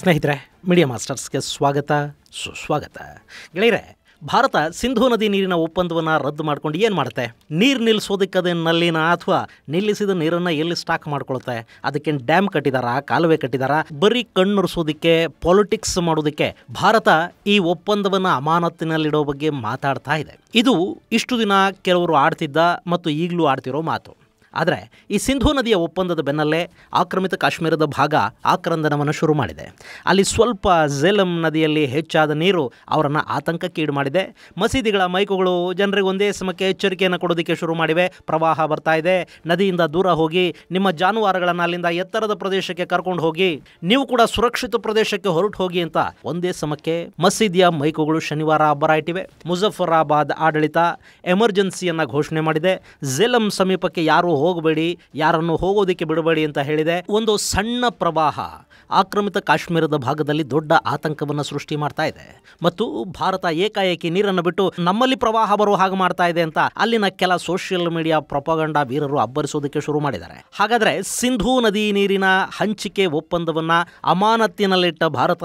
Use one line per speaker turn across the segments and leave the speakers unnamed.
ಸ್ನೇಹಿತರೆ, ಮೀಡಿಯಾ ಮಾಸ್ಟರ್ಸ್ಗೆ ಸ್ವಾಗತ ಸುಸ್ವಾಗತ. ಗೆಳೆಯರೆ, ಭಾರತ ಸಿಂಧೂ ನದಿ ನೀರಿನ ಒಪ್ಪಂದವನ್ನು ರದ್ದು ಮಾಡ್ಕೊಂಡು ಏನು ಮಾಡುತ್ತೆ? ನೀರು ನಿಲ್ಲಿಸೋದಕ್ಕೆ ನಲ್ಲಿನ ಅಥವಾ ನಿಲ್ಲಿಸಿದ ನೀರನ್ನು ಎಲ್ಲಿ ಸ್ಟಾಕ್ ಮಾಡ್ಕೊಳುತ್ತೆ? ಅದಕ್ಕೆ ಡ್ಯಾಮ್ ಕಟ್ಟಿದಾರಾ, ಕಾಲುವೆ ಕಟ್ಟಿದಾರಾ? ಬರೀ ಕಣ್ಣುರಿಸೋದಕ್ಕೆ, ಪಾಲಿಟಿಕ್ಸ್ ಮಾಡೋದಕ್ಕೆ ಭಾರತ ಈ ಒಪ್ಪಂದವನ್ನು ಅಮಾನತಿನಲ್ಲಿಡೋ ಬಗ್ಗೆ ಮಾತಾಡ್ತಾ ಇದೆ. ಇದು ಇಷ್ಟು ದಿನ ಕೆಲವರು ಆಡ್ತಿದ್ದ ಮತ್ತು ಈಗಲೂ ಆಡ್ತಿರೋ ಮಾತು. ಆದರೆ ಈ ಸಿಂಧೂ ನದಿಯ ಒಪ್ಪಂದದ ಬೆನ್ನಲ್ಲೇ ಆಕ್ರಮಿತ ಕಾಶ್ಮೀರದ ಭಾಗ ಆಕ್ರಂದನವನ್ನು ಶುರು ಮಾಡಿದೆ. ಅಲ್ಲಿ ಸ್ವಲ್ಪ ಝೇಲಂ ನದಿಯಲ್ಲಿ ಹೆಚ್ಚಾದ ನೀರು ಅವರನ್ನು ಆತಂಕಕ್ಕೀಡು ಮಾಡಿದೆ. ಮಸೀದಿಗಳ ಮೈಕುಗಳು ಜನರಿಗೆ ಒಂದೇ ಸಮಕ್ಕೆ ಎಚ್ಚರಿಕೆಯನ್ನು ಕೊಡೋದಕ್ಕೆ ಶುರು ಮಾಡಿವೆ. ಪ್ರವಾಹ ಬರ್ತಾ ಇದೆ, ನದಿಯಿಂದ ದೂರ ಹೋಗಿ, ನಿಮ್ಮ ಜಾನುವಾರುಗಳನ್ನು ಅಲ್ಲಿಂದ ಎತ್ತರದ ಪ್ರದೇಶಕ್ಕೆ ಕರ್ಕೊಂಡು ಹೋಗಿ, ನೀವು ಕೂಡ ಸುರಕ್ಷಿತ ಪ್ರದೇಶಕ್ಕೆ ಹೊರಟು ಹೋಗಿ ಅಂತ ಒಂದೇ ಸಮಕ್ಕೆ ಮಸೀದಿಯ ಮೈಕುಗಳು ಶನಿವಾರ ಅಬ್ಬರಾಯಿಟ್ಟಿವೆ. ಮುಜಫರಾಬಾದ್ ಆಡಳಿತ ಎಮರ್ಜೆನ್ಸಿಯನ್ನು ಘೋಷಣೆ ಮಾಡಿದೆ. ಝೇಲಂ ಸಮೀಪಕ್ಕೆ ಯಾರು ಹೋಗಬೇಡಿ, ಯಾರನ್ನು ಹೋಗೋದಕ್ಕೆ ಬಿಡಬೇಡಿ ಅಂತ ಹೇಳಿದೆ. ಒಂದು ಸಣ್ಣ ಪ್ರವಾಹ ಆಕ್ರಮಿತ ಕಾಶ್ಮೀರದ ಭಾಗದಲ್ಲಿ ದೊಡ್ಡ ಆತಂಕವನ್ನು ಸೃಷ್ಟಿ ಮಾಡ್ತಾ ಇದೆ ಮತ್ತು ಭಾರತ ಏಕಾಏಕಿ ನೀರನ್ನು ಬಿಟ್ಟು ನಮ್ಮಲ್ಲಿ ಪ್ರವಾಹ ಬರುವ ಹಾಗೆ ಮಾಡ್ತಾ ಇದೆ ಅಂತ ಅಲ್ಲಿನ ಕೆಲ ಸೋಷಿಯಲ್ ಮೀಡಿಯಾ ಪ್ರೊಪಗಂಡಾ ವೀರರು ಅಬ್ಬರಿಸೋದಕ್ಕೆ ಶುರು ಮಾಡಿದ್ದಾರೆ. ಹಾಗಾದರೆ ಸಿಂಧೂ ನದಿ ನೀರಿನ ಹಂಚಿಕೆ ಒಪ್ಪಂದವನ್ನು ಅಮಾನತಿನಲ್ಲಿಟ್ಟ ಭಾರತ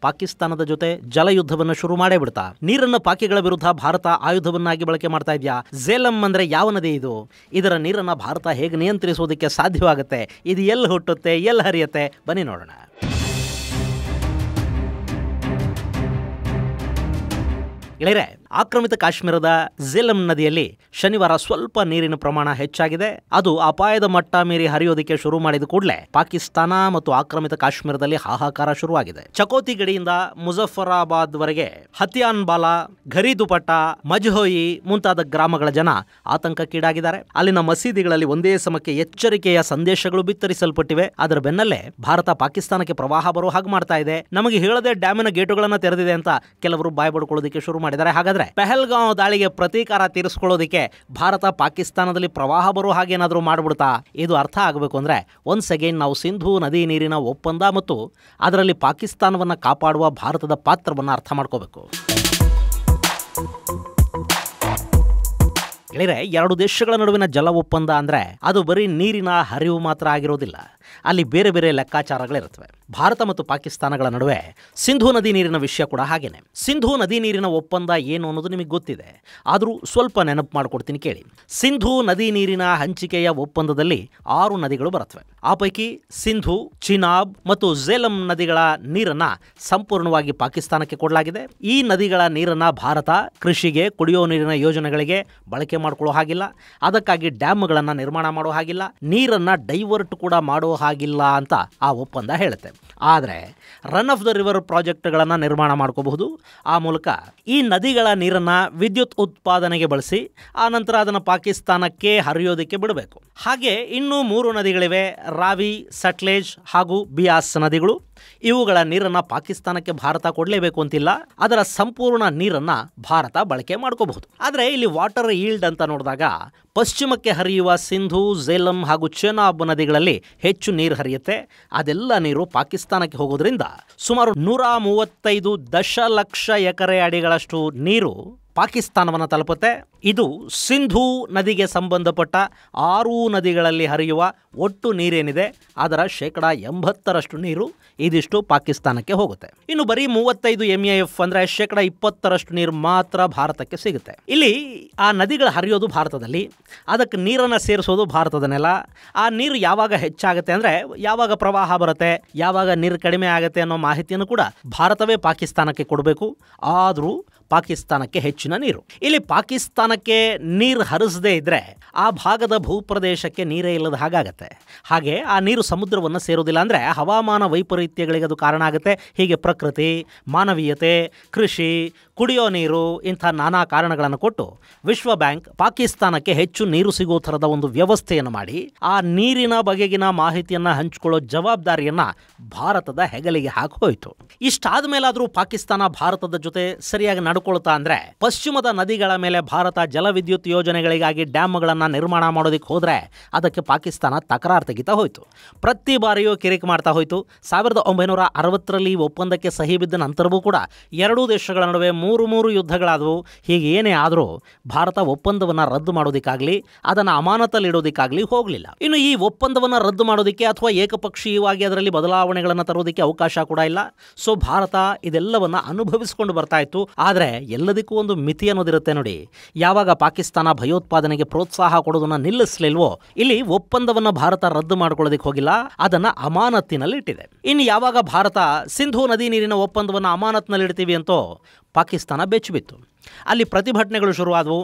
ಪಾಕಿಸ್ತಾನದ ಜೊತೆ ಜಲಯುದ್ಧವನ್ನು ಶುರು ಮಾಡೇ ಬಿಡ್ತಾ? ನೀರನ್ನು ಪಾಕಿಗಳ ವಿರುದ್ಧ ಭಾರತ ಆಯುಧವನ್ನಾಗಿ ಬಳಕೆ ಮಾಡ್ತಾ ಇದೆಯಾ? ಝೇಲಂ ಅಂದರೆ ಯಾವ ನದಿ ಇದು? ಇದರ ನೀರನ್ನು ಭಾರತ ಹೇಗೆ ನಿಯಂತ್ರಿಸೋದಕ್ಕೆ ಸಾಧ್ಯವಾಗುತ್ತೆ? ಇದು ಎಲ್ಲಿ ಹುಟ್ಟುತ್ತೆ, ಎಲ್ಲಿ ಹರಿಯುತ್ತೆ? ಬನ್ನಿ ನೋಡೋಣ. ಗೆಳೆಯರೆ, ಆಕ್ರಮಿತ ಕಾಶ್ಮೀರದ ಝೇಲಂ ನದಿಯಲ್ಲಿ ಶನಿವಾರ ಸ್ವಲ್ಪ ನೀರಿನ ಪ್ರಮಾಣ ಹೆಚ್ಚಾಗಿದೆ. ಅದು ಅಪಾಯದ ಮಟ್ಟ ಮೀರಿ ಹರಿಯೋದಕ್ಕೆ ಶುರು ಮಾಡಿದ ಕೂಡಲೇ ಪಾಕಿಸ್ತಾನ ಮತ್ತು ಆಕ್ರಮಿತ ಕಾಶ್ಮೀರದಲ್ಲಿ ಹಾಹಾಕಾರ ಶುರುವಾಗಿದೆ. ಚಕೋತಿ ಗಡಿಯಿಂದ ಮುಜಫರಾಬಾದ್ ವರೆಗೆ ಹತಿಯಾನ್ಬಾಲಾ, ಘರಿದುಪಟ್ಟ, ಮಜ್ಹೋಯಿ ಮುಂತಾದ ಗ್ರಾಮಗಳ ಜನ ಆತಂಕಕ್ಕೀಡಾಗಿದ್ದಾರೆ. ಅಲ್ಲಿನ ಮಸೀದಿಗಳಲ್ಲಿ ಒಂದೇ ಸಮಕ್ಕೆ ಎಚ್ಚರಿಕೆಯ ಸಂದೇಶಗಳು ಬಿತ್ತರಿಸಲ್ಪಟ್ಟಿವೆ. ಅದರ ಬೆನ್ನಲ್ಲೇ ಭಾರತ ಪಾಕಿಸ್ತಾನಕ್ಕೆ ಪ್ರವಾಹ ಬರೋ ಹಾಗೆ ಮಾಡ್ತಾ ಇದೆ, ನಮಗೆ ಹೇಳದೆ ಡ್ಯಾಮಿನ ಗೇಟುಗಳನ್ನು ತೆರೆದಿದೆ ಅಂತ ಕೆಲವರು ಬಾಯ್ ಬಡ್ಕೊಳ್ಳೋದಕ್ಕೆ ಶುರು ಮಾಡಿದ್ದಾರೆ. ಹಾಗಾದ್ರೆ ಪಹಲ್ಗಾಂವ್ ದಾಳಿಗೆ ಪ್ರತೀಕಾರ ತೀರಿಸಿಕೊಳ್ಳೋದಕ್ಕೆ ಭಾರತ ಪಾಕಿಸ್ತಾನದಲ್ಲಿ ಪ್ರವಾಹ ಬರೋ ಹಾಗೇನಾದರೂ ಮಾಡ್ಬಿಡ್ತಾ? ಇದು ಅರ್ಥ ಆಗಬೇಕು ಅಂದರೆ ಒನ್ಸ್ ಅಗೈನ್ ನಾವು ಸಿಂಧೂ ನದಿ ನೀರಿನ ಒಪ್ಪಂದ ಮತ್ತು ಅದರಲ್ಲಿ ಪಾಕಿಸ್ತಾನವನ್ನು ಕಾಪಾಡುವ ಭಾರತದ ಪಾತ್ರವನ್ನು ಅರ್ಥ ಮಾಡ್ಕೋಬೇಕು. ಗೆಳೆಯರೆ, ಎರಡು ದೇಶಗಳ ನಡುವಿನ ಜಲ ಒಪ್ಪಂದ ಅಂದರೆ ಅದು ಬರೀ ನೀರಿನ ಹರಿವು ಮಾತ್ರ ಆಗಿರೋದಿಲ್ಲ. ಅಲ್ಲಿ ಬೇರೆ ಬೇರೆ ಲೆಕ್ಕಾಚಾರಗಳಿರುತ್ತವೆ. ಭಾರತ ಮತ್ತು ಪಾಕಿಸ್ತಾನಗಳ ನಡುವೆ ಸಿಂಧೂ ನದಿ ನೀರಿನ ವಿಷಯ ಕೂಡ ಹಾಗೇನೆ. ಸಿಂಧೂ ನದಿ ನೀರಿನ ಒಪ್ಪಂದ ಏನು ಅನ್ನೋದು ನಿಮಗೆ ಗೊತ್ತಿದೆ, ಆದರೂ ಸ್ವಲ್ಪ ನೆನಪು ಮಾಡಿಕೊಡ್ತೀನಿ ಕೇಳಿ. ಸಿಂಧೂ ನದಿ ನೀರಿನ ಹಂಚಿಕೆಯ ಒಪ್ಪಂದದಲ್ಲಿ 6 ನದಿಗಳು ಬರುತ್ತವೆ. ಆ ಪೈಕಿ ಸಿಂಧೂ, ಚಿನಾಬ್ ಮತ್ತು ಝೇಲಂ ನದಿಗಳ ನೀರನ್ನು ಸಂಪೂರ್ಣವಾಗಿ ಪಾಕಿಸ್ತಾನಕ್ಕೆ ಕೊಡಲಾಗಿದೆ. ಈ ನದಿಗಳ ನೀರನ್ನು ಭಾರತ ಕೃಷಿಗೆ, ಕುಡಿಯೋ ನೀರಿನ ಯೋಜನೆಗಳಿಗೆ ಬಳಕೆ ಮಾಡ್ಕೊಳ್ಳೋ ಹಾಗಿಲ್ಲ, ಅದಕ್ಕಾಗಿ ಡ್ಯಾಮ್ಗಳನ್ನು ನಿರ್ಮಾಣ ಮಾಡೋ ಹಾಗಿಲ್ಲ, ನೀರನ್ನು ಡೈವರ್ಟ್ ಕೂಡ ಮಾಡೋ ಹಾಗಿಲ್ಲ ಅಂತ ಆ ಒಪ್ಪಂದ ಹೇಳುತ್ತೆ. ಆದರೆ ರನ್ ಆಫ್ ದ ರಿವರ್ ಪ್ರಾಜೆಕ್ಟ್ಗಳನ್ನು ನಿರ್ಮಾಣ ಮಾಡ್ಕೋಬಹುದು. ಆ ಮೂಲಕ ಈ ನದಿಗಳ ನೀರನ್ನು ವಿದ್ಯುತ್ ಉತ್ಪಾದನೆಗೆ ಬಳಸಿ ಆ ನಂತರ ಅದನ್ನು ಪಾಕಿಸ್ತಾನಕ್ಕೆ ಹರಿಯೋದಕ್ಕೆ ಬಿಡಬೇಕು. ಹಾಗೆ ಇನ್ನೂ 3 ನದಿಗಳಿವೆ, ರಾವಿ, ಸಟ್ಲೇಜ್ ಹಾಗೂ ಬಿಯಾಸ್ ನದಿಗಳು. ಇವುಗಳ ನೀರನ್ನು ಪಾಕಿಸ್ತಾನಕ್ಕೆ ಭಾರತ ಕೊಡಲೇಬೇಕು ಅಂತಿಲ್ಲ, ಅದರ ಸಂಪೂರ್ಣ ನೀರನ್ನು ಭಾರತ ಬಳಕೆ ಮಾಡ್ಕೋಬಹುದು. ಆದರೆ ಇಲ್ಲಿ ವಾಟರ್ ಈಲ್ಡ್ ಅಂತ ನೋಡಿದಾಗ ಪಶ್ಚಿಮಕ್ಕೆ ಹರಿಯುವ ಸಿಂಧೂ, ಝೇಲಂ ಹಾಗೂ ಚೆನಾಬ್ ನದಿಗಳಲ್ಲಿ ಹೆಚ್ಚು ನೀರು ಹರಿಯುತ್ತೆ. ಅದೆಲ್ಲ ನೀರು ಪಾಕಿಸ್ತಾನಕ್ಕೆ ಹೋಗೋದ್ರಿಂದ ಸುಮಾರು 135 ದಶಲಕ್ಷ ಎಕರೆ ಅಡಿಗಳಷ್ಟು ನೀರು ಪಾಕಿಸ್ತಾನವನ್ನು ತಲುಪುತ್ತೆ. ಇದು ಸಿಂಧೂ ನದಿಗೆ ಸಂಬಂಧಪಟ್ಟ 6 ನದಿಗಳಲ್ಲಿ ಹರಿಯುವ ಒಟ್ಟು ನೀರೇನಿದೆ ಅದರ 80% ನೀರು ಇದಿಷ್ಟು ಪಾಕಿಸ್ತಾನಕ್ಕೆ ಹೋಗುತ್ತೆ. ಇನ್ನು ಬರೀ 35 MAF ಅಂದರೆ 20% ನೀರು ಮಾತ್ರ ಭಾರತಕ್ಕೆ ಸಿಗುತ್ತೆ. ಇಲ್ಲಿ ಆ ನದಿಗಳು ಹರಿಯೋದು ಭಾರತದಲ್ಲಿ, ಅದಕ್ಕೆ ನೀರನ್ನು ಸೇರಿಸೋದು ಭಾರತದ ನೆಲ. ಆ ನೀರು ಯಾವಾಗ ಹೆಚ್ಚಾಗುತ್ತೆ ಅಂದರೆ ಯಾವಾಗ ಪ್ರವಾಹ ಬರುತ್ತೆ, ಯಾವಾಗ ನೀರು ಕಡಿಮೆ ಆಗುತ್ತೆ ಅನ್ನೋ ಮಾಹಿತಿಯನ್ನು ಕೂಡ ಭಾರತವೇ ಪಾಕಿಸ್ತಾನಕ್ಕೆ ಕೊಡಬೇಕು. ಆದರೂ ಪಾಕಿಸ್ತಾನಕ್ಕೆ ಹೆಚ್ಚಿನ ನೀರು. ಇಲ್ಲಿ ಪಾಕಿಸ್ತಾನಕ್ಕೆ ನೀರು ಹರಿಸದೇ ಇದ್ದರೆ ಆ ಭಾಗದ ಭೂಪ್ರದೇಶಕ್ಕೆ ನೀರೇ ಇಲ್ಲದ ಹಾಗಾಗತ್ತೆ. ಹಾಗೆ ಆ ನೀರು ಸಮುದ್ರವನ್ನು ಸೇರೋದಿಲ್ಲ ಅಂದರೆ ಹವಾಮಾನ ವೈಪರೀತ್ಯಗಳಿಗೆ ಅದು ಕಾರಣ ಆಗುತ್ತೆ. ಹೀಗೆ ಪ್ರಕೃತಿ, ಮಾನವೀಯತೆ, ಕೃಷಿ, ಕುಡಿಯೋ ನೀರು ಇಂಥ ನಾನಾ ಕಾರಣಗಳನ್ನು ಕೊಟ್ಟು ವಿಶ್ವ ಬ್ಯಾಂಕ್ ಪಾಕಿಸ್ತಾನಕ್ಕೆ ಹೆಚ್ಚು ನೀರು ಸಿಗೋ ಥರದ ಒಂದು ವ್ಯವಸ್ಥೆಯನ್ನು ಮಾಡಿ ಆ ನೀರಿನ ಬಗೆಗಿನ ಮಾಹಿತಿಯನ್ನು ಹಂಚಿಕೊಳ್ಳೋ ಜವಾಬ್ದಾರಿಯನ್ನು ಭಾರತದ ಹೆಗಲಿಗೆ ಹಾಕೋಯ್ತು. ಇಷ್ಟಾದ ಮೇಲಾದರೂ ಪಾಕಿಸ್ತಾನ ಭಾರತದ ಜೊತೆ ಸರಿಯಾಗಿ ನಡ್ಕೊಳ್ತಾ ಅಂದರೆ ಪಶ್ಚಿಮದ ನದಿಗಳ ಮೇಲೆ ಭಾರತ ಜಲವಿದ್ಯುತ್ ಯೋಜನೆಗಳಿಗಾಗಿ ಡ್ಯಾಮ್ಗಳನ್ನು ನಿರ್ಮಾಣ ಮಾಡೋದಕ್ಕೆ ಹೋದರೆ ಅದಕ್ಕೆ ಪಾಕಿಸ್ತಾನ ತಕರಾರು ತೆಗಿತಾ ಹೋಯಿತು. ಪ್ರತಿ ಬಾರಿಯೂ ಕಿರಿಕ್ ಮಾಡ್ತಾ ಹೋಯಿತು. 1960ರಲ್ಲಿ ಒಪ್ಪಂದಕ್ಕೆ ಸಹಿ ಬಿದ್ದ ನಂತರವೂ ಕೂಡ ಎರಡೂ ದೇಶಗಳ ನಡುವೆ ಮೂರು ಯುದ್ಧಗಳಾದವು. ಹೀಗೆ ಏನೇ ಆದರೂ ಭಾರತ ಒಪ್ಪಂದವನ್ನು ರದ್ದು ಮಾಡೋದಕ್ಕಾಗಲಿ ಅದನ್ನು ಅಮಾನತಲ್ಲಿಡೋದಕ್ಕಾಗಲಿ ಹೋಗಲಿಲ್ಲ. ಇನ್ನು ಈ ಒಪ್ಪಂದವನ್ನು ರದ್ದು ಮಾಡೋದಕ್ಕೆ ಅಥವಾ ಏಕಪಕ್ಷೀಯವಾಗಿ ಅದರಲ್ಲಿ ಬದಲಾವಣೆಗಳನ್ನು ತರೋದಕ್ಕೆ ಅವಕಾಶ ಕೂಡ ಇಲ್ಲ. ಸೊ ಭಾರತ ಇದೆಲ್ಲವನ್ನು ಅನುಭವಿಸಿಕೊಂಡು ಬರ್ತಾ ಇತ್ತು. ಆದರೆ ಎಲ್ಲದಕ್ಕೂ ಒಂದು ಮಿತಿ ಅನ್ನೋದಿರುತ್ತೆ ನೋಡಿ. ಯಾವಾಗ ಪಾಕಿಸ್ತಾನ ಭಯೋತ್ಪಾದನೆಗೆ ಪ್ರೋತ್ಸಾಹ ಕೊಡೋದನ್ನು ನಿಲ್ಲಿಸಲಿಲ್ವೋ, ಇಲ್ಲಿ ಒಪ್ಪಂದವನ್ನು ಭಾರತ ರದ್ದು ಮಾಡ್ಕೊಳ್ಳೋದಕ್ಕೆ ಹೋಗಿಲ್ಲ, ಅದನ್ನು ಅಮಾನತ್ತಿನಲ್ಲಿ ಇಟ್ಟಿದೆ. ಇನ್ನು ಯಾವಾಗ ಭಾರತ ಸಿಂಧೂ ನದಿ ನೀರಿನ ಒಪ್ಪಂದವನ್ನು ಅಮಾನತ್ನಲ್ಲಿ ಇಡ್ತೀವಿ ಅಂತೋ ಪಾಕಿಸ್ತಾನ ಬೆಚ್ಚಿಬಿತ್ತು. ಅಲ್ಲಿ ಪ್ರತಿಭಟನೆಗಳು ಶುರುವಾದವು.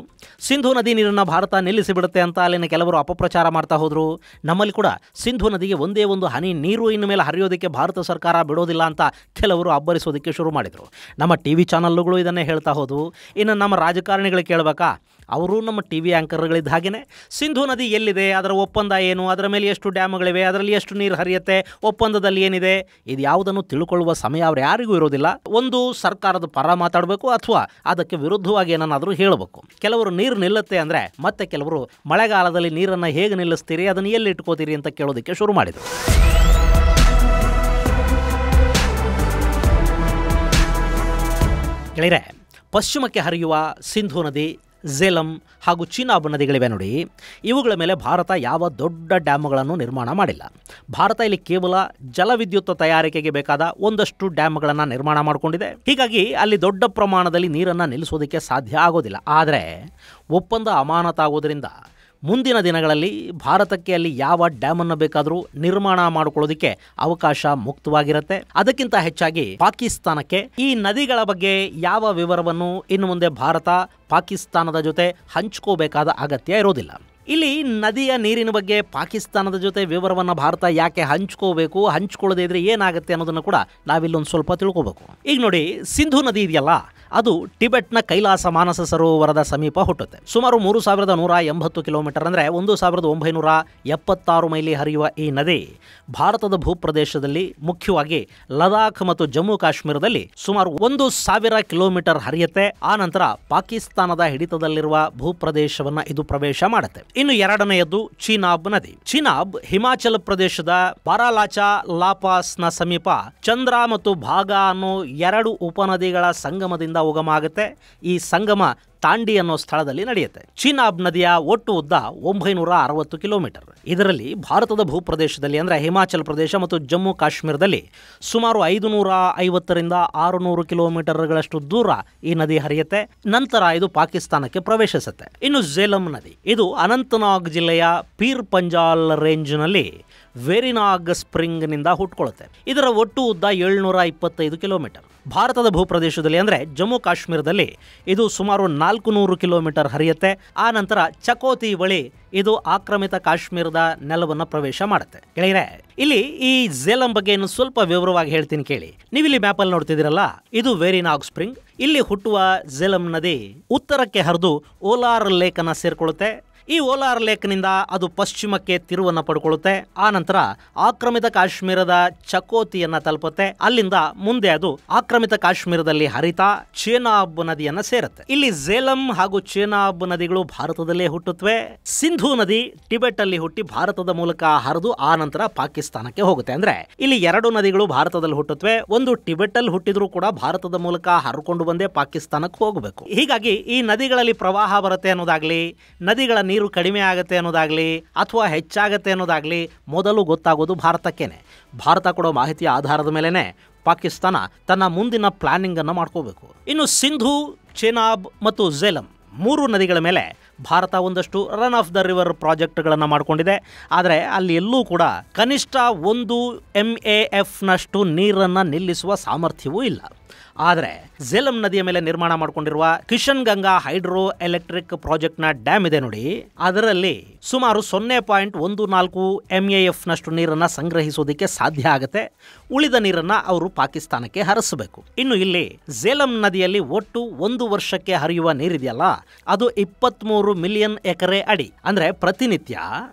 ಸಿಂಧೂ ನದಿ ನೀರನ್ನು ಭಾರತ ನಿಲ್ಲಿಸಿಬಿಡುತ್ತೆ ಅಂತ ಅಲ್ಲಿನ ಕೆಲವರು ಅಪಪ್ರಚಾರ ಮಾಡ್ತಾ ಹೋದರು. ನಮ್ಮಲ್ಲಿ ಕೂಡ ಸಿಂಧೂ ನದಿಗೆ ಒಂದೇ ಒಂದು ಹನಿ ನೀರು ಇನ್ನು ಮೇಲೆ ಹರಿಯೋದಕ್ಕೆ ಭಾರತ ಸರ್ಕಾರ ಬಿಡೋದಿಲ್ಲ ಅಂತ ಕೆಲವರು ಅಬ್ಬರಿಸೋದಕ್ಕೆ ಶುರು ಮಾಡಿದರು. ನಮ್ಮ ಟಿ ವಿ ಚಾನಲ್ಗಳು ಇದನ್ನೇ ಹೇಳ್ತಾ ಹೋದವು. ಇನ್ನು ನಮ್ಮ ರಾಜಕಾರಣಿಗಳು ಕೇಳಬೇಕಾ, ಅವರು ನಮ್ಮ ಟಿ ವಿ ಆ್ಯಂಕರ್ಗಳಿದ್ದ ಹಾಗೆಯೇ ಸಿಂಧೂ ನದಿ ಎಲ್ಲಿದೆ, ಅದರ ಒಪ್ಪಂದ ಏನು, ಅದರ ಮೇಲೆ ಎಷ್ಟು ಡ್ಯಾಮ್ಗಳಿವೆ, ಅದರಲ್ಲಿ ಎಷ್ಟು ನೀರು ಹರಿಯುತ್ತೆ, ಒಪ್ಪಂದದಲ್ಲಿ ಏನಿದೆ, ಇದು ಯಾವುದನ್ನು ತಿಳ್ಕೊಳ್ಳುವ ಸಮಯ ಅವ್ರು ಯಾರಿಗೂ ಇರೋದಿಲ್ಲ. ಒಂದು ಸರ್ಕಾರದ ಪರ ಮಾತಾಡಬೇಕು ಅಥವಾ ಅದಕ್ಕೆ ವಿರುದ್ಧವಾಗಿ ಏನನ್ನಾದರೂ ಹೇಳಬೇಕು. ಕೆಲವರು ನೀರು ನಿಲ್ಲುತ್ತೆ ಅಂದರೆ ಮತ್ತೆ ಕೆಲವರು ಮಳೆಗಾಲದಲ್ಲಿ ನೀರನ್ನು ಹೇಗೆ ನಿಲ್ಲಿಸ್ತೀರಿ, ಅದನ್ನು ಎಲ್ಲಿ ಇಟ್ಕೋತೀರಿ ಅಂತ ಕೇಳೋದಕ್ಕೆ ಶುರು ಮಾಡಿದರು. ಗೆಳೆಯರೆ, ಪಶ್ಚಿಮಕ್ಕೆ ಹರಿಯುವ ಸಿಂಧೂ ನದಿ, ಝೇಲಂ ಹಾಗೂ ಚೀನಾಬ್ ನದಿಗಳಿವೆ ನೋಡಿ. ಇವುಗಳ ಮೇಲೆ ಭಾರತ ಯಾವ ದೊಡ್ಡ ಡ್ಯಾಮ್ಗಳನ್ನು ನಿರ್ಮಾಣ ಮಾಡಿಲ್ಲ. ಭಾರತ ಇಲ್ಲಿ ಕೇವಲ ಜಲವಿದ್ಯುತ್ ತಯಾರಿಕೆಗೆ ಬೇಕಾದ ಒಂದಷ್ಟು ಡ್ಯಾಮ್ಗಳನ್ನು ನಿರ್ಮಾಣ ಮಾಡಿಕೊಂಡಿದೆ. ಹೀಗಾಗಿ ಅಲ್ಲಿ ದೊಡ್ಡ ಪ್ರಮಾಣದಲ್ಲಿ ನೀರನ್ನು ನಿಲ್ಲಿಸೋದಕ್ಕೆ ಸಾಧ್ಯ ಆಗೋದಿಲ್ಲ. ಆದರೆ ಒಪ್ಪಂದ ಅಮಾನತಾಗೋದ್ರಿಂದ ಮುಂದಿನ ದಿನಗಳಲ್ಲಿ ಭಾರತಕ್ಕೆ ಅಲ್ಲಿ ಯಾವ ಡ್ಯಾಮನ್ನು ಬೇಕಾದರೂ ನಿರ್ಮಾಣ ಮಾಡಿಕೊಳ್ಳೋದಕ್ಕೆ ಅವಕಾಶ ಮುಕ್ತವಾಗಿರುತ್ತೆ. ಅದಕ್ಕಿಂತ ಹೆಚ್ಚಾಗಿ ಪಾಕಿಸ್ತಾನಕ್ಕೆ ಈ ನದಿಗಳ ಬಗ್ಗೆ ಯಾವ ವಿವರವನ್ನು ಇನ್ನು ಮುಂದೆ ಭಾರತ ಪಾಕಿಸ್ತಾನದ ಜೊತೆ ಹಂಚ್ಕೋಬೇಕಾದ ಅಗತ್ಯ ಇರೋದಿಲ್ಲ. ಇಲ್ಲಿ ನದಿಯ ನೀರಿನ ಬಗ್ಗೆ ಪಾಕಿಸ್ತಾನದ ಜೊತೆ ವಿವರವನ್ನು ಭಾರತ ಯಾಕೆ ಹಂಚ್ಕೋಬೇಕು, ಹಂಚ್ಕೊಳ್ಳದೆ ಇದ್ರೆ ಏನಾಗುತ್ತೆ ಅನ್ನೋದನ್ನು ಕೂಡ ನಾವಿಲ್ಲೊಂದು ಸ್ವಲ್ಪ ತಿಳ್ಕೋಬೇಕು. ಈಗ ನೋಡಿ, ಸಿಂಧೂ ನದಿ ಇದೆಯಲ್ಲ, ಅದು ಟಿಬೆಟ್ನ ಕೈಲಾಸ ಮಾನಸ ಸರೋವರದ ಸಮೀಪ ಹುಟ್ಟುತ್ತೆ. ಸುಮಾರು 3180 ಕಿಲೋಮೀಟರ್ ಅಂದರೆ 1976 ಮೈಲಿ ಹರಿಯುವ ಈ ನದಿ ಭಾರತದ ಭೂಪ್ರದೇಶದಲ್ಲಿ, ಮುಖ್ಯವಾಗಿ ಲದಾಖ್ ಮತ್ತು ಜಮ್ಮು ಕಾಶ್ಮೀರದಲ್ಲಿ ಸುಮಾರು 1000 ಕಿಲೋಮೀಟರ್ ಹರಿಯುತ್ತೆ. ಆ ನಂತರ ಪಾಕಿಸ್ತಾನದ ಹಿಡಿತದಲ್ಲಿರುವ ಭೂಪ್ರದೇಶವನ್ನು ಇದು ಪ್ರವೇಶ ಮಾಡುತ್ತೆ. ಇನ್ನು ಎರಡನೆಯದ್ದು ಚೀನಾಬ್ ನದಿ. ಚೀನಾಬ್ ಹಿಮಾಚಲ ಪ್ರದೇಶದ ಬಾರಾಲಾಚಾ ಲಾಪಾಸ್ನ ಸಮೀಪ ಚಂದ್ರ ಮತ್ತು ಭಾಗ ಅನ್ನೋ 2 ಉಪನದಿಗಳ ಸಂಗಮದಿಂದ ಉಗಮ ಆಗುತ್ತೆ. ಈ ಸಂಗಮ ತಾಂಡಿ ಅನ್ನೋ ಸ್ಥಳದಲ್ಲಿ ನಡೆಯುತ್ತೆ. ಚೀನಾಬ್ ನದಿಯ ಒಟ್ಟು ಉದ್ದ 960 ಕಿಲೋಮೀಟರ್. ಇದರಲ್ಲಿ ಭಾರತದ ಭೂಪ್ರದೇಶದಲ್ಲಿ ಅಂದರೆ ಹಿಮಾಚಲ ಪ್ರದೇಶ ಮತ್ತು ಜಮ್ಮು ಕಾಶ್ಮೀರದಲ್ಲಿ ಸುಮಾರು 550ರಿಂದ 600 ಕಿಲೋಮೀಟರ್ಗಳಷ್ಟು ದೂರ ಈ ನದಿ ಹರಿಯುತ್ತೆ. ನಂತರ ಇದು ಪಾಕಿಸ್ತಾನಕ್ಕೆ ಪ್ರವೇಶಿಸುತ್ತೆ. ಇನ್ನು ಝೇಲಂ ನದಿ, ಇದು ಅನಂತನಾಗ್ ಜಿಲ್ಲೆಯ ಪೀರ್ ಪಂಜಾಲ್ ರೇಂಜ್ನಲ್ಲಿ ವೆರಿನಾಗ್ ಸ್ಪ್ರಿಂಗ್ನಿಂದ ಹುಟ್ಕೊಳ್ಳುತ್ತೆ. ಇದರ ಒಟ್ಟು ಉದ್ದ 725 ಕಿಲೋಮೀಟರ್. ಭಾರತದ ಭೂಪ್ರದೇಶದಲ್ಲಿ ಅಂದರೆ ಜಮ್ಮು ಕಾಶ್ಮೀರದಲ್ಲಿ ಇದು ಸುಮಾರು 400 ಕಿಲೋಮೀಟರ್ ಹರಿಯುತ್ತೆ. ಆ ನಂತರ ಚಕೋತಿ ಬಳಿ ಇದು ಆಕ್ರಮಿತ ಕಾಶ್ಮೀರದ ನೆಲವನ್ನು ಪ್ರವೇಶ ಮಾಡುತ್ತೆ. ಗೆಳೆಯರೆ, ಇಲ್ಲಿ ಈ ಝೇಲಂ ಬಗ್ಗೆ ಇನ್ನು ಸ್ವಲ್ಪ ವಿವರವಾಗಿ ಹೇಳ್ತೀನಿ ಕೇಳಿ. ನೀವಿಲ್ಲಿ ಮ್ಯಾಪಲ್ಲಿ ನೋಡ್ತಿದ್ದೀರಲ್ಲ, ಇದು ವೆರಿನಾಗ್ ಸ್ಪ್ರಿಂಗ್. ಇಲ್ಲಿ ಹುಟ್ಟುವ ಝೇಲಂ ನದಿ ಉತ್ತರಕ್ಕೆ ಹರಿದು ಓಲಾರ್ ಲೇಕ್ ಅನ್ನು ಸೇರ್ಕೊಳ್ಳುತ್ತೆ. ಈ ಓಲಾರ್ ಲೇಕ್ನಿಂದ ಅದು ಪಶ್ಚಿಮಕ್ಕೆ ತಿರುವನ್ನು ಪಡ್ಕೊಳ್ಳುತ್ತೆ. ಆ ನಂತರ ಆಕ್ರಮಿತ ಕಾಶ್ಮೀರದ ಚಕೋತಿಯನ್ನು ತಲುಪುತ್ತೆ. ಅಲ್ಲಿಂದ ಮುಂದೆ ಅದು ಆಕ್ರಮಿತ ಕಾಶ್ಮೀರದಲ್ಲಿ ಹರಿತಾ ಚೇನಾಬ್ ನದಿಯನ್ನು ಸೇರುತ್ತೆ. ಇಲ್ಲಿ ಝೇಲಂ ಹಾಗೂ ಚೇನಾಬ್ ನದಿಗಳು ಭಾರತದಲ್ಲೇ ಹುಟ್ಟುತ್ತವೆ. ಸಿಂಧೂ ನದಿ ಟಿಬೆಟ್ ಅಲ್ಲಿ ಹುಟ್ಟಿ ಭಾರತದ ಮೂಲಕ ಹರಿದು ಆ ನಂತರ ಪಾಕಿಸ್ತಾನಕ್ಕೆ ಹೋಗುತ್ತೆ. ಅಂದ್ರೆ ಇಲ್ಲಿ 2 ನದಿಗಳು ಭಾರತದಲ್ಲಿ ಹುಟ್ಟುತ್ತವೆ. ಒಂದು ಟಿಬೆಟ್ ಅಲ್ಲಿ ಹುಟ್ಟಿದ್ರು ಕೂಡ ಭಾರತದ ಮೂಲಕ ಹರ್ಕೊಂಡು ಬಂದೇ ಪಾಕಿಸ್ತಾನಕ್ಕೆ ಹೋಗಬೇಕು. ಹೀಗಾಗಿ ಈ ನದಿಗಳಲ್ಲಿ ಪ್ರವಾಹ ಬರುತ್ತೆ ಅನ್ನೋದಾಗ್ಲಿ, ನದಿಗಳ ನೀರು ಕಡಿಮೆ ಆಗುತ್ತೆ ಅನ್ನೋದಾಗ್ಲಿ ಅಥವಾ ಹೆಚ್ಚಾಗತ್ತೆ ಅನ್ನೋದಾಗ್ಲಿ ಮೊದಲು ಗೊತ್ತಾಗೋದು ಭಾರತಕ್ಕೇನೆ. ಭಾರತ ಕೊಡೋ ಮಾಹಿತಿಯ ಆಧಾರದ ಮೇಲೆನೆ ಪಾಕಿಸ್ತಾನ ತನ್ನ ಮುಂದಿನ ಪ್ಲಾನಿಂಗ್ ಅನ್ನು ಮಾಡ್ಕೋಬೇಕು. ಇನ್ನು ಸಿಂಧೂ, ಚೇನಾಬ್ ಮತ್ತು ಝೇಲಂ 3 ನದಿಗಳ ಮೇಲೆ ಭಾರತ ಒಂದಷ್ಟು ರನ್ ಆಫ್ ದ ರಿವರ್ ಪ್ರಾಜೆಕ್ಟ್ಗಳನ್ನು ಮಾಡಿಕೊಂಡಿದೆ. ಆದರೆ ಅಲ್ಲಿ ಎಲ್ಲೂ ಕೂಡ ಕನಿಷ್ಠ 1 MAF ನಷ್ಟು ನೀರನ್ನು ನಿಲ್ಲಿಸುವ ಸಾಮರ್ಥ್ಯವೂ ಇಲ್ಲ. ಆದರೆ ಝೇಲಂ ನದಿಯ ಮೇಲೆ ನಿರ್ಮಾಣ ಮಾಡಿಕೊಂಡಿರುವ ಕಿಶನ್ ಗಂಗಾ ಹೈಡ್ರೋ ಎಲೆಕ್ಟ್ರಿಕ್ ಪ್ರಾಜೆಕ್ಟ್ನ ಡ್ಯಾಮ್ ಇದೆ ನೋಡಿ, ಅದರಲ್ಲಿ ಸುಮಾರು 0.14 MAF ನಷ್ಟು ನೀರನ್ನು ಸಂಗ್ರಹಿಸೋದಕ್ಕೆ ಸಾಧ್ಯ ಆಗುತ್ತೆ. ಉಳಿದ ನೀರನ್ನು ಅವರು ಪಾಕಿಸ್ತಾನಕ್ಕೆ ಹರಿಸಬೇಕು. ಇನ್ನು ಇಲ್ಲಿ ಝೇಲಂ ನದಿಯಲ್ಲಿ ಒಟ್ಟು 1 ವರ್ಷಕ್ಕೆ ಹರಿಯುವ ನೀರಿದೆಯಲ್ಲ, ಅದು 23 ಮಿಲಿಯನ್ ಎಕರೆ ಅಡಿ. ಅಂದರೆ ಪ್ರತಿನಿತ್ಯ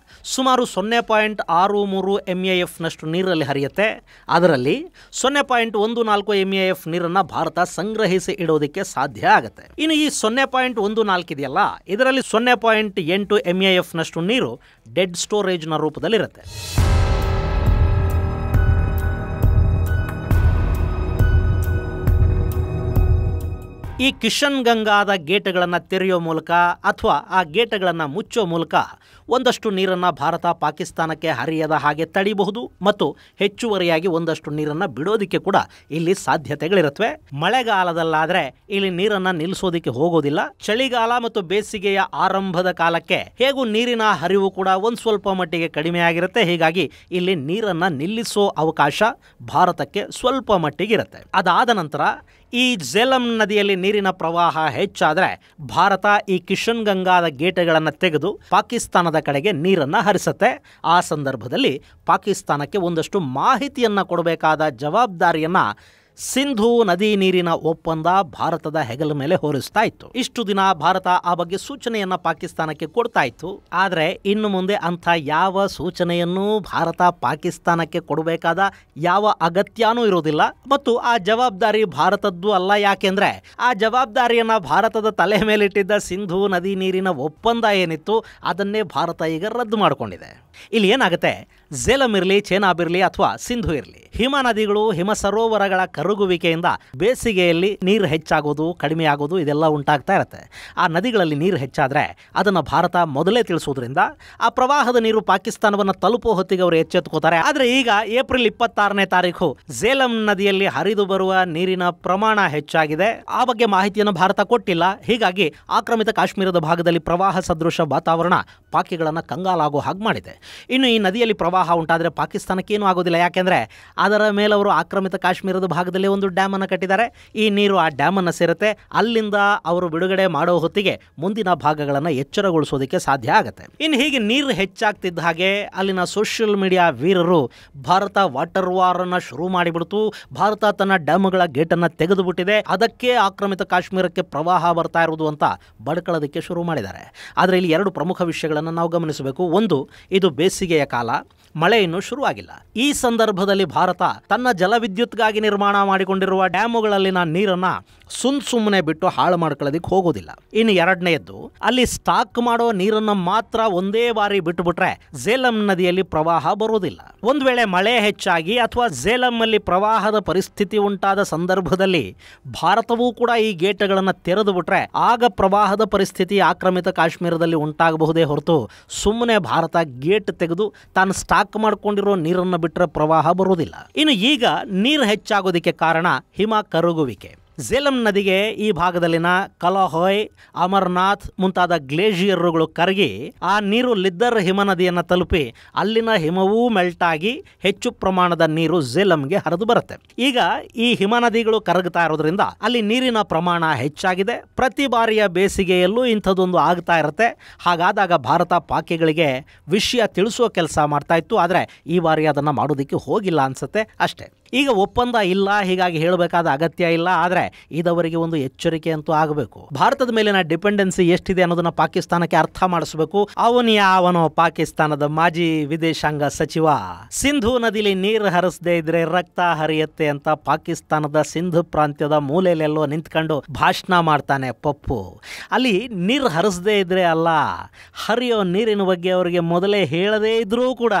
ಸುಮಾರು 0.63 MAF ನಷ್ಟು ನೀರಲ್ಲಿ ಹರಿಯುತ್ತೆ. ಅದರಲ್ಲಿ 0.14 MAF ನೀರನ್ನು ಭಾರತ ಸಂಗ್ರಹಿಸಿ ಇಡೋದಕ್ಕೆ ಸಾಧ್ಯ ಆಗುತ್ತೆ. ಇನ್ನು ಈ 0.14 ಇದೆಯಲ್ಲ, ಇದರಲ್ಲಿ 0.8 MAF ನಷ್ಟು ನೀರು ಡೆಡ್ ಸ್ಟೋರೇಜ್ನ ರೂಪದಲ್ಲಿರುತ್ತೆ. ಈ ಕಿಶನ್ ಗಂಗಾದ ಗೇಟ್ಗಳನ್ನು ತೆರೆಯೋ ಮೂಲಕ ಅಥವಾ ಆ ಗೇಟ್ಗಳನ್ನು ಮುಚ್ಚೋ ಮೂಲಕ ಒಂದಷ್ಟು ನೀರನ್ನು ಭಾರತ ಪಾಕಿಸ್ತಾನಕ್ಕೆ ಹರಿಯದ ಹಾಗೆ ತಡಿಬಹುದು ಮತ್ತು ಹೆಚ್ಚುವರಿಯಾಗಿ ಒಂದಷ್ಟು ನೀರನ್ನು ಬಿಡೋದಕ್ಕೆ ಕೂಡ ಇಲ್ಲಿ ಸಾಧ್ಯತೆಗಳಿರುತ್ತವೆ. ಮಳೆಗಾಲದಲ್ಲಾದರೆ ಇಲ್ಲಿ ನೀರನ್ನು ನಿಲ್ಲಿಸೋದಕ್ಕೆ ಹೋಗೋದಿಲ್ಲ. ಚಳಿಗಾಲ ಮತ್ತು ಬೇಸಿಗೆಯ ಆರಂಭದ ಕಾಲಕ್ಕೆ ಹೇಗೂ ನೀರಿನ ಹರಿವು ಕೂಡ ಒಂದು ಸ್ವಲ್ಪ ಮಟ್ಟಿಗೆ ಕಡಿಮೆ ಆಗಿರುತ್ತೆ. ಹೀಗಾಗಿ ಇಲ್ಲಿ ನೀರನ್ನು ನಿಲ್ಲಿಸೋ ಅವಕಾಶ ಭಾರತಕ್ಕೆ ಸ್ವಲ್ಪ ಮಟ್ಟಿಗೆ ಇರುತ್ತೆ. ಅದಾದ ನಂತರ ಈ ಝೇಲಂ ನದಿಯಲ್ಲಿ ನೀರಿನ ಪ್ರವಾಹ ಹೆಚ್ಚಾದರೆ ಭಾರತ ಈ ಕಿಶನ್ ಗಂಗಾದ ಗೇಟ್ಗಳನ್ನು ತೆಗೆದು ಪಾಕಿಸ್ತಾನದ ಕಡೆಗೆ ನೀರನ್ನು ಹರಿಸುತ್ತೆ. ಆ ಸಂದರ್ಭದಲ್ಲಿ ಪಾಕಿಸ್ತಾನಕ್ಕೆ ಒಂದಷ್ಟು ಮಾಹಿತಿಯನ್ನು ಕೊಡಬೇಕಾದ ಜವಾಬ್ದಾರಿಯನ್ನು ಸಿಂಧೂ ನದಿ ನೀರಿನ ಒಪ್ಪಂದ ಭಾರತದ ಹೆಗಲ ಮೇಲೆ ಹೊರಿಸ್ತಾ ಇತ್ತು. ಇಷ್ಟು ದಿನ ಭಾರತ ಆ ಬಗ್ಗೆ ಸೂಚನೆಯನ್ನು ಪಾಕಿಸ್ತಾನಕ್ಕೆ ಕೊಡ್ತಾ ಇತ್ತು. ಆದರೆ ಇನ್ನು ಮುಂದೆ ಅಂಥ ಯಾವ ಸೂಚನೆಯನ್ನು ಭಾರತ ಪಾಕಿಸ್ತಾನಕ್ಕೆ ಕೊಡಬೇಕಾದ ಯಾವ ಅಗತ್ಯನೂ ಇರೋದಿಲ್ಲ ಮತ್ತು ಆ ಜವಾಬ್ದಾರಿ ಭಾರತದ್ದು ಅಲ್ಲ. ಯಾಕೆಂದರೆ ಆ ಜವಾಬ್ದಾರಿಯನ್ನು ಭಾರತದ ತಲೆ ಮೇಲಿಟ್ಟಿದ್ದ ಸಿಂಧೂ ನದಿ ನೀರಿನ ಒಪ್ಪಂದ ಏನಿತ್ತು ಅದನ್ನೇ ಭಾರತ ಈಗ ರದ್ದು ಮಾಡಿಕೊಂಡಿದೆ. ಇಲ್ಲಿ ಏನಾಗುತ್ತೆ, ಝೇಲಂ ಇರಲಿ, ಚೇನಾಬ್ ಇರಲಿ ಅಥವಾ ಸಿಂಧು ಇರಲಿ, ಹಿಮ ನದಿಗಳು, ಹಿಮ ಸರೋವರಗಳ ಕರಗುವಿಕೆಯಿಂದ ಬೇಸಿಗೆಯಲ್ಲಿ ನೀರು ಹೆಚ್ಚಾಗೋದು, ಕಡಿಮೆ ಆಗೋದು ಇದೆಲ್ಲ ಉಂಟಾಗ್ತಾ ಇರುತ್ತೆ. ಆ ನದಿಗಳಲ್ಲಿ ನೀರು ಹೆಚ್ಚಾದರೆ ಅದನ್ನು ಭಾರತ ಮೊದಲೇ ತಿಳಿಸೋದ್ರಿಂದ ಆ ಪ್ರವಾಹದ ನೀರು ಪಾಕಿಸ್ತಾನವನ್ನು ತಲುಪೋ ಹೊತ್ತಿಗೆ ಅವರು ಎಚ್ಚೆತ್ತುಕೋತಾರೆ. ಆದರೆ ಈಗ ಏಪ್ರಿಲ್ 26ನೇ ತಾರೀಕು ಝೇಲಂ ನದಿಯಲ್ಲಿ ಹರಿದು ಬರುವ ನೀರಿನ ಪ್ರಮಾಣ ಹೆಚ್ಚಾಗಿದೆ. ಆ ಬಗ್ಗೆ ಮಾಹಿತಿಯನ್ನು ಭಾರತ ಕೊಟ್ಟಿಲ್ಲ. ಹೀಗಾಗಿ ಆಕ್ರಮಿತ ಕಾಶ್ಮೀರದ ಭಾಗದಲ್ಲಿ ಪ್ರವಾಹ ಸದೃಶ ವಾತಾವರಣ ಪಾಕಿಗಳನ್ನು ಕಂಗಾಲಾಗೋ ಹಾಗೆ ಮಾಡಿದೆ. ಇನ್ನು ಈ ನದಿಯಲ್ಲಿ ಪ್ರವಾಹ ಉಂಟಾದರೆ ಪಾಕಿಸ್ತಾನಕ್ಕೇನು ಆಗೋದಿಲ್ಲ. ಯಾಕೆಂದರೆ ಅದರ ಮೇಲೆ ಅವರು ಆಕ್ರಮಿತ ಕಾಶ್ಮೀರದ ಭಾಗದಲ್ಲಿ ಒಂದು ಡ್ಯಾಮನ್ನು ಕಟ್ಟಿದ್ದಾರೆ. ಈ ನೀರು ಆ ಡ್ಯಾಮನ್ನು ಸೇರುತ್ತೆ. ಅಲ್ಲಿಂದ ಅವರು ಬಿಡುಗಡೆ ಮಾಡೋ ಹೊತ್ತಿಗೆ ಮುಂದಿನ ಭಾಗಗಳನ್ನು ಎಚ್ಚರಗೊಳಿಸೋದಕ್ಕೆ ಸಾಧ್ಯ ಆಗುತ್ತೆ. ಇನ್ನು ಹೀಗೆ ನೀರು ಹೆಚ್ಚಾಗ್ತಿದ್ದ ಹಾಗೆ ಅಲ್ಲಿನ ಸೋಷಿಯಲ್ ಮೀಡಿಯಾ ವೀರರು ಭಾರತ ವಾಟರ್ ವಾರ್ ಅನ್ನು ಶುರು ಮಾಡಿಬಿಡ್ತು. ಭಾರತ ತನ್ನ ಡ್ಯಾಮ್ಗಳ ಗೇಟನ್ನು ತೆಗೆದುಬಿಟ್ಟಿದೆ, ಅದಕ್ಕೆ ಆಕ್ರಮಿತ ಕಾಶ್ಮೀರಕ್ಕೆ ಪ್ರವಾಹ ಬರ್ತಾ ಇರೋದು ಅಂತ ಬಡ್ಕೊಳ್ಳೋದಕ್ಕೆ ಶುರು ಮಾಡಿದ್ದಾರೆ. ಆದರೆ ಇಲ್ಲಿ ಎರಡು ಪ್ರಮುಖ ವಿಷಯಗಳನ್ನು ನಾವು ಗಮನಿಸಬೇಕು. ಒಂದು, ಇದು ಬೇಸಿಗೆಯ ಕಾಲ, ಮಳೆ ಇನ್ನೂ ಶುರುವಾಗಿಲ್ಲ. ಈ ಸಂದರ್ಭದಲ್ಲಿ ಭಾರತ ತನ್ನ ಜಲವಿದ್ಯುತ್ಗಾಗಿ ನಿರ್ಮಾಣ ಮಾಡಿಕೊಂಡಿರುವ ಡ್ಯಾಮುಗಳಲ್ಲಿನ ನೀರನ್ನು ಸುಮ್ಮನೆ ಬಿಟ್ಟು ಹಾಳು ಮಾಡ್ಕೊಳ್ಳೋದಕ್ಕೆ ಹೋಗೋದಿಲ್ಲ. ಇನ್ನು ಎರಡನೆಯದ್ದು, ಅಲ್ಲಿ ಸ್ಟಾಕ್ ಮಾಡೋ ನೀರನ್ನು ಮಾತ್ರ ಒಂದೇ ಬಾರಿ ಬಿಟ್ಟುಬಿಟ್ರೆ ಝೇಲಂ ನದಿಯಲ್ಲಿ ಪ್ರವಾಹ ಬರೋದಿಲ್ಲ. ಒಂದು ವೇಳೆ ಮಳೆ ಹೆಚ್ಚಾಗಿ ಅಥವಾ ಝೇಲಂ ಅಲ್ಲಿ ಪ್ರವಾಹದ ಪರಿಸ್ಥಿತಿ ಉಂಟಾದ ಸಂದರ್ಭದಲ್ಲಿ ಭಾರತವೂ ಕೂಡ ಈ ಗೇಟ್ಗಳನ್ನು ತೆರೆದು ಬಿಟ್ರೆ ಆಗ ಪ್ರವಾಹದ ಪರಿಸ್ಥಿತಿ ಆಕ್ರಮಿತ ಕಾಶ್ಮೀರದಲ್ಲಿ ಉಂಟಾಗಬಹುದೇ ಹೊರತು ಸುಮ್ಮನೆ ಭಾರತ ಗೇಟ್ ತೆಗೆದು ತಾನು ಸ್ಟಾಕ್ ಮಾಡಿಕೊಂಡಿರೋ ನೀರನ್ನು ಬಿಟ್ಟರೆ ಪ್ರವಾಹ ಬರೋದಿಲ್ಲ. ಇನ್ನು ಈಗ ನೀರು ಹೆಚ್ಚಾಗೋದಕ್ಕೆ ಕಾರಣ ಹಿಮ ಕರಗುವಿಕೆ. ಝೇಲಂ ನದಿಗೆ ಈ ಭಾಗದಲ್ಲಿನ ಕಲಹೋಯ್, ಅಮರ್ನಾಥ್ ಮುಂತಾದ ಗ್ಲೇಷಿಯರ್ಗಳು ಕರಗಿ ಆ ನೀರು ಲಿದ್ದರ್ ಹಿಮ ನದಿಯನ್ನು ತಲುಪಿ ಅಲ್ಲಿನ ಹಿಮವೂ ಮೆಲ್ಟ್ ಆಗಿ ಹೆಚ್ಚು ಪ್ರಮಾಣದ ನೀರು ಝೇಲಂಗೆ ಹರಿದು ಬರುತ್ತೆ. ಈಗ ಈ ಹಿಮ ನದಿಗಳು ಕರಗ್ತಾ ಇರೋದ್ರಿಂದ ಅಲ್ಲಿ ನೀರಿನ ಪ್ರಮಾಣ ಹೆಚ್ಚಾಗಿದೆ. ಪ್ರತಿ ಬಾರಿಯ ಬೇಸಿಗೆಯಲ್ಲೂ ಇಂಥದ್ದೊಂದು ಆಗ್ತಾ ಇರುತ್ತೆ. ಹಾಗಾದಾಗ ಭಾರತ ಪಾಕಿಗಳಿಗೆ ವಿಷಯ ತಿಳಿಸೋ ಕೆಲಸ ಮಾಡ್ತಾ ಇತ್ತು. ಆದರೆ ಈ ಬಾರಿ ಅದನ್ನು ಮಾಡೋದಕ್ಕೆ ಹೋಗಿಲ್ಲ ಅನ್ಸುತ್ತೆ ಅಷ್ಟೇ. ಈಗ ಒಪ್ಪಂದ ಇಲ್ಲ, ಹೀಗಾಗಿ ಹೇಳಬೇಕಾದ ಅಗತ್ಯ ಇಲ್ಲ. ಆದರೆ ಇದವರಿಗೆ ಒಂದು ಎಚ್ಚರಿಕೆ ಅಂತೂ ಆಗಬೇಕು. ಭಾರತದ ಮೇಲಿನ ಡಿಪೆಂಡೆನ್ಸಿ ಎಷ್ಟಿದೆ ಅನ್ನೋದನ್ನ ಪಾಕಿಸ್ತಾನಕ್ಕೆ ಅರ್ಥ ಮಾಡಿಸಬೇಕು. ಅವನೋ ಪಾಕಿಸ್ತಾನದ ಮಾಜಿ ವಿದೇಶಾಂಗ ಸಚಿವ ಸಿಂಧೂ ನದಿಲಿ ನೀರು ಹರಿಸದೇ ಇದ್ರೆ ರಕ್ತ ಹರಿಯುತ್ತೆ ಅಂತ ಪಾಕಿಸ್ತಾನದ ಸಿಂಧ್ ಪ್ರಾಂತ್ಯದ ಮೂಲೆಯಲ್ಲೆಲ್ಲೋ ನಿಂತ್ಕೊಂಡು ಭಾಷಣ ಮಾಡ್ತಾನೆ ಪಪ್ಪು. ಅಲ್ಲಿ ನೀರು ಹರಿಸದೇ ಇದ್ರೆ ಅಲ್ಲ, ಹರಿಯೋ ನೀರಿನ ಬಗ್ಗೆ ಅವರಿಗೆ ಮೊದಲೇ ಹೇಳದೇ ಇದ್ರೂ ಕೂಡ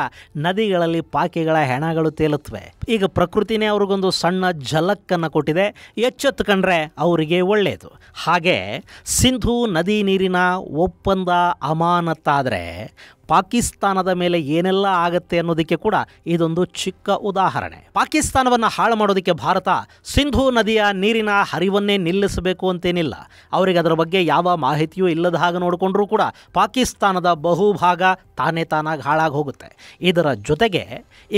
ನದಿಗಳಲ್ಲಿ ಪಾಕಿಗಳ ಹೆಣಗಳು ತೇಲುತ್ತವೆ. ಈಗ ಪ್ರಕೃತಿನೇ ಅವ್ರಿಗೊಂದು ಸಣ್ಣ ಝಲಕ್ಕನ್ನು ಕೊಟ್ಟಿದೆ. ಎಚ್ಚೆತ್ತುಕೊಂಡ್ರೆ ಅವರಿಗೆ ಒಳ್ಳೆಯದು. ಹಾಗೆ ಸಿಂಧೂ ನದಿ ನೀರಿನ ಒಪ್ಪಂದ ಅಮಾನತಾದರೆ ಪಾಕಿಸ್ತಾನದ ಮೇಲೆ ಏನೆಲ್ಲ ಆಗತ್ತೆ ಅನ್ನೋದಕ್ಕೆ ಕೂಡ ಇದೊಂದು ಚಿಕ್ಕ ಉದಾಹರಣೆ. ಪಾಕಿಸ್ತಾನವನ್ನು ಹಾಳು ಮಾಡೋದಕ್ಕೆ ಭಾರತ ಸಿಂಧೂ ನದಿಯ ನೀರಿನ ಹರಿವನ್ನೇ ನಿಲ್ಲಿಸಬೇಕು ಅಂತೇನಿಲ್ಲ. ಅವರಿಗೆ ಅದರ ಬಗ್ಗೆ ಯಾವ ಮಾಹಿತಿಯೂ ಇಲ್ಲದ ಹಾಗೆ ನೋಡಿಕೊಂಡ್ರೂ ಕೂಡ ಪಾಕಿಸ್ತಾನದ ಬಹುಭಾಗ ತಾನೇ ತಾನಾಗಿ ಹಾಳಾಗಿ ಹೋಗುತ್ತೆ. ಇದರ ಜೊತೆಗೆ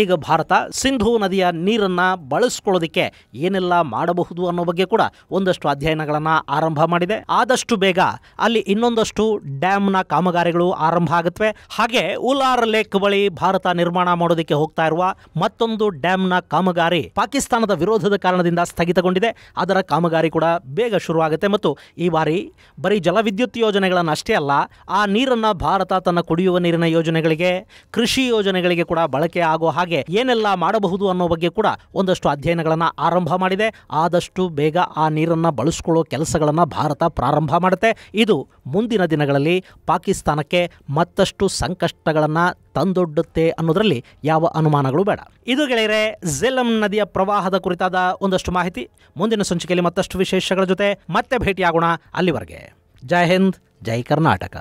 ಈಗ ಭಾರತ ಸಿಂಧೂ ನದಿಯ ನೀರನ್ನು ಬಳಸ್ಕೊಳ್ಳೋದಕ್ಕೆ ಏನೆಲ್ಲ ಮಾಡಬಹುದು ಅನ್ನೋ ಬಗ್ಗೆ ಕೂಡ ಒಂದಷ್ಟು ಅಧ್ಯಯನಗಳನ್ನು ಆರಂಭ ಮಾಡಿದೆ. ಆದಷ್ಟು ಬೇಗ ಅಲ್ಲಿ ಇನ್ನೊಂದಷ್ಟು ಡ್ಯಾಮ್ನ ಕಾಮಗಾರಿಗಳು ಆರಂಭ ಆಗುತ್ತವೆ. ಹಾಗೆ ಉಲಾರ್ ಲೇಕ್ ಬಳಿ ಭಾರತ ನಿರ್ಮಾಣ ಮಾಡೋದಕ್ಕೆ ಹೋಗ್ತಾ ಇರುವ ಮತ್ತೊಂದು ಡ್ಯಾಮ್ನ ಕಾಮಗಾರಿ ಪಾಕಿಸ್ತಾನದ ವಿರೋಧದ ಕಾರಣದಿಂದ ಸ್ಥಗಿತಗೊಂಡಿದೆ. ಅದರ ಕಾಮಗಾರಿ ಕೂಡ ಬೇಗ ಶುರುವಾಗುತ್ತೆ ಮತ್ತು ಈ ಬಾರಿ ಬರೀ ಜಲವಿದ್ಯುತ್ ಯೋಜನೆಗಳನ್ನು ಅಷ್ಟೇ ಅಲ್ಲ, ಆ ನೀರನ್ನು ಭಾರತ ತನ್ನ ಕುಡಿಯುವ ನೀರಿನ ಯೋಜನೆಗಳಿಗೆ, ಕೃಷಿ ಯೋಜನೆಗಳಿಗೆ ಕೂಡ ಬಳಕೆ ಆಗೋ ಹಾಗೆ ಏನೆಲ್ಲ ಮಾಡಬಹುದು ಅನ್ನೋ ಬಗ್ಗೆ ಕೂಡ ಒಂದಷ್ಟು ಅಧ್ಯಯನಗಳನ್ನು ಆರಂಭ ಮಾಡಿದೆ. ಆದಷ್ಟು ಬೇಗ ಆ ನೀರನ್ನು ಬಳಸ್ಕೊಳ್ಳೋ ಕೆಲಸಗಳನ್ನು ಭಾರತ ಪ್ರಾರಂಭ ಮಾಡುತ್ತೆ. ಇದು ಮುಂದಿನ ದಿನಗಳಲ್ಲಿ ಪಾಕಿಸ್ತಾನಕ್ಕೆ ಮತ್ತಷ್ಟು ಸಂಕಷ್ಟಗಳನ್ನು ತಂದೊಡ್ಡುತ್ತೆ ಅನ್ನೋದರಲ್ಲಿ ಯಾವ ಅನುಮಾನಗಳು ಬೇಡ. ಇದು ಗೆಳೆಯರೆ ಝೇಲಂ ನದಿಯ ಪ್ರವಾಹದ ಕುರಿತಾದ ಒಂದಷ್ಟು ಮಾಹಿತಿ. ಮುಂದಿನ ಸಂಚಿಕೆಯಲ್ಲಿ ಮತ್ತಷ್ಟು ವಿಶೇಷಗಳ ಜೊತೆ ಮತ್ತೆ ಭೇಟಿಯಾಗೋಣ. ಅಲ್ಲಿವರೆಗೆ ಜೈ ಹಿಂದ್, ಜೈ ಕರ್ನಾಟಕ.